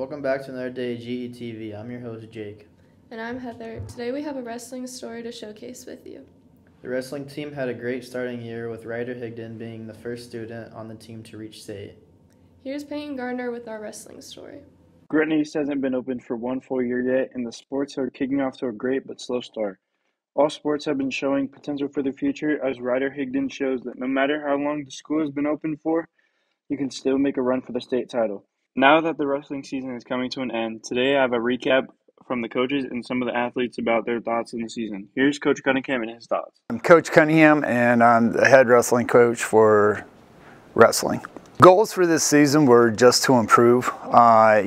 Welcome back to another day of Getv. I'm your host, Jake. And I'm Heather. Today we have a wrestling story to showcase with you. The wrestling team had a great starting year, with Ryder Higdon being the first student on the team to reach state. Here's Peyton Gardner with our wrestling story. Gretna East hasn't been open for one full year yet, and the sports are kicking off to a great but slow start. All sports have been showing potential for the future, as Ryder Higdon shows that no matter how long the school has been open for, you can still make a run for the state title. Now that the wrestling season is coming to an end, today I have a recap from the coaches and some of the athletes about their thoughts in the season. Here's Coach Cunningham and his thoughts. I'm Coach Cunningham, and I'm the head wrestling coach for wrestling. Goals for this season were just to improve,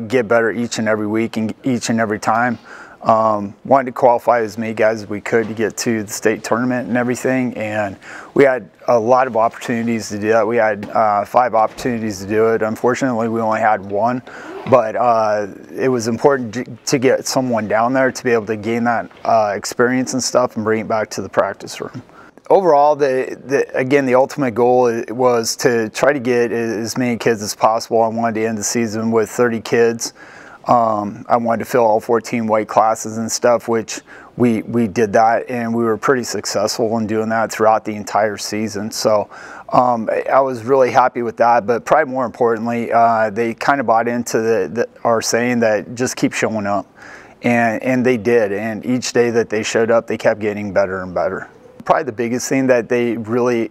get better each and every week and each and every time. Wanted to qualify as many guys as we could to get to the state tournament and everything, and we had a lot of opportunities to do that. We had 5 opportunities to do it. Unfortunately, we only had one, but it was important to get someone down there to be able to gain that experience and stuff and bring it back to the practice room. Overall, again, the ultimate goal was to try to get as many kids as possible. I wanted to end the season with 30 kids. I wanted to fill all 14 weight classes and stuff, which we did that, and we were pretty successful in doing that throughout the entire season. So I was really happy with that, but probably more importantly, they kind of bought into our saying that just keep showing up, and they did, and each day that they showed up, they kept getting better and better. Probably the biggest thing that they really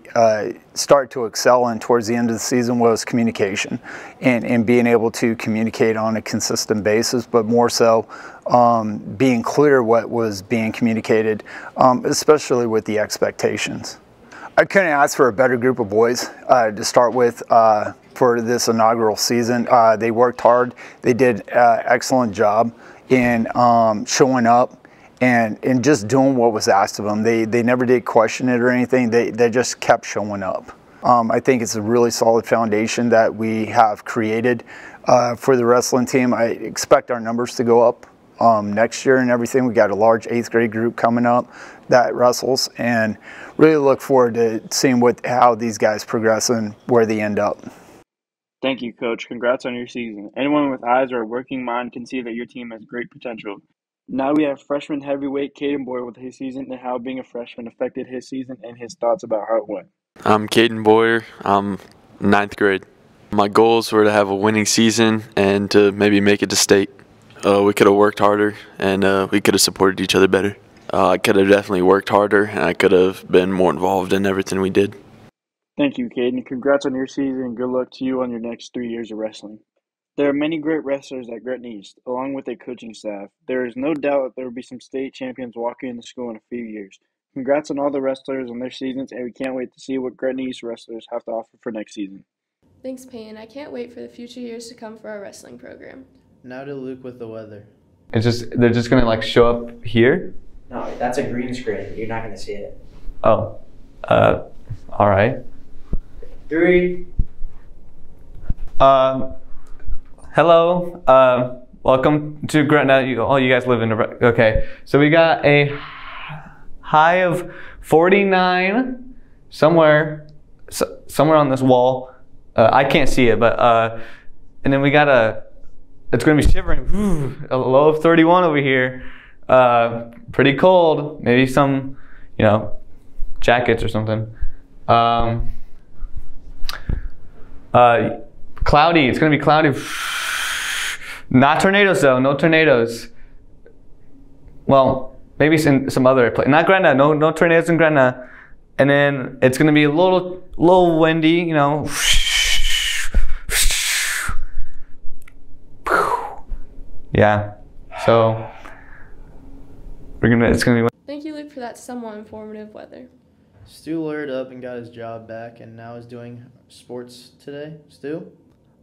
started to excel in towards the end of the season was communication and being able to communicate on a consistent basis, but more so being clear what was being communicated, especially with the expectations. I couldn't ask for a better group of boys to start with for this inaugural season. They worked hard. They did an excellent job in showing up and just doing what was asked of them. They never did question it or anything. They just kept showing up. I think it's a really solid foundation that we have created for the wrestling team. I expect our numbers to go up next year and everything. We got a large 8th grade group coming up that wrestles, and really look forward to seeing how these guys progress and where they end up. Thank you, Coach. Congrats on your season. Anyone with eyes or a working mind can see that your team has great potential. Now we have freshman heavyweight Caden Boyer with his season and how being a freshman affected his season and his thoughts about how it went. I'm Caden Boyer. I'm 9th grade. My goals were to have a winning season and to maybe make it to state. We could have worked harder, and we could have supported each other better. I could have definitely worked harder, and I could have been more involved in everything we did. Thank you, Caden. Congrats on your season, and good luck to you on your next 3 years of wrestling. There are many great wrestlers at Gretna East, along with a coaching staff. There is no doubt that there will be some state champions walking into school in a few years. Congrats on all the wrestlers on their seasons, and we can't wait to see what Gretna East wrestlers have to offer for next season. Thanks, Payne. I can't wait for the future years to come for our wrestling program. Now to Luke with the weather. They're just gonna like show up here? No, that's a green screen. You're not gonna see it. Oh, all right. 3. Hello, welcome to Gretna. All you guys live in, okay. So we got a high of 49 somewhere on this wall. I can't see it, but, and then we got it's gonna be shivering, a low of 31 over here. Pretty cold, maybe some, jackets or something. Cloudy, it's gonna be cloudy. Not tornadoes though, no tornadoes. Well, maybe some other place. Not Gretna, no tornadoes in Gretna. And then it's gonna be a little windy, Yeah. So it's gonna be. Thank you, Luke, for that somewhat informative weather. Stu lawyered up and got his job back and now is doing sports today. Stu?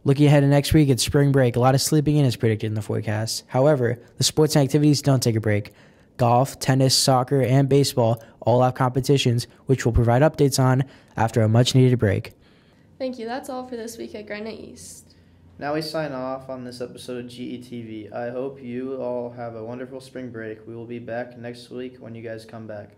Looking ahead to next week, it's spring break. A lot of sleeping in is predicted in the forecast. However, the sports and activities don't take a break. Golf, tennis, soccer, and baseball all have competitions, which we'll provide updates on after a much-needed break. Thank you. That's all for this week at Gretna East. Now we sign off on this episode of GETV. I hope you all have a wonderful spring break. We will be back next week when you guys come back.